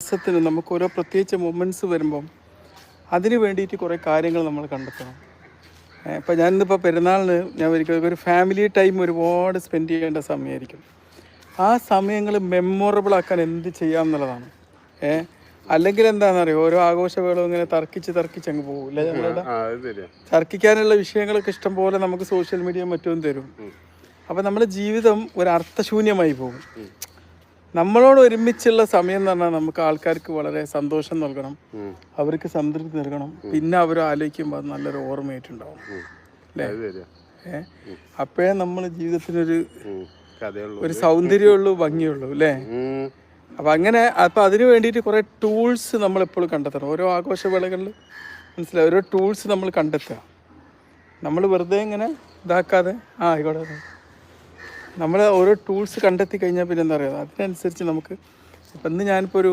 ദിവസത്തിനും നമുക്ക് ഓരോ പ്രത്യേകിച്ച് മൊമെൻറ്റ്സ് വരുമ്പം അതിന് വേണ്ടിയിട്ട് കുറേ കാര്യങ്ങൾ നമ്മൾ കണ്ടെത്തണം. ഇപ്പം ഞാനിന്നിപ്പോൾ പെരുന്നാളിന് ഞാൻ ഒരിക്കലും ഒരു ഫാമിലി ടൈം ഒരുപാട് സ്പെൻഡ് ചെയ്യേണ്ട സമയമായിരിക്കും. ആ സമയങ്ങൾ മെമ്മോറബിൾ ആക്കാൻ എന്ത് ചെയ്യാം എന്നുള്ളതാണ്. അല്ലെങ്കിൽ എന്താണെന്നറിയോ, ഓരോ ആഘോഷവേളവും ഇങ്ങനെ തർക്കിച്ച് അങ്ങ് പോകില്ല. ഞങ്ങളുടെ തർക്കിക്കാനുള്ള വിഷയങ്ങളൊക്കെ ഇഷ്ടം പോലെ നമുക്ക് സോഷ്യൽ മീഡിയ മറ്റും തരും. അപ്പം നമ്മുടെ ജീവിതം ഒരു അർത്ഥശൂന്യമായി പോകും. നമ്മളോട് ഒരുമിച്ചുള്ള സമയം എന്ന് പറഞ്ഞാൽ നമുക്ക് ആൾക്കാർക്ക് വളരെ സന്തോഷം നൽകണം, അവർക്ക് സംതൃപ്തി നൽകണം, പിന്നെ അവർ ആലോചിക്കുമ്പോൾ അത് നല്ലൊരു ഓർമ്മയായിട്ടുണ്ടാവും അല്ലേ. അപ്പോഴേ നമ്മൾ ജീവിതത്തിനൊരു സൗന്ദര്യമുള്ളൂ, ഭംഗിയുള്ളൂ അല്ലേ. അപ്പം അതിന് വേണ്ടിയിട്ട് കുറേ ടൂൾസ് നമ്മളെപ്പോഴും കണ്ടെത്തണം. ഓരോ ആഘോഷവേളകളിൽ മനസ്സിലായി ഓരോ ടൂൾസ് നമ്മൾ കണ്ടെത്തുക. നമ്മൾ വെറുതെ ഇങ്ങനെ ഇതാക്കാതെ ആയിക്കോട്ടെ, നമ്മൾ ഓരോ ടൂൾസ് കണ്ടെത്തി കഴിഞ്ഞാൽ പിന്നെ എന്താ പറയുക, അതിനനുസരിച്ച് നമുക്ക് ഇപ്പം ഇന്ന് ഞാനിപ്പോൾ ഒരു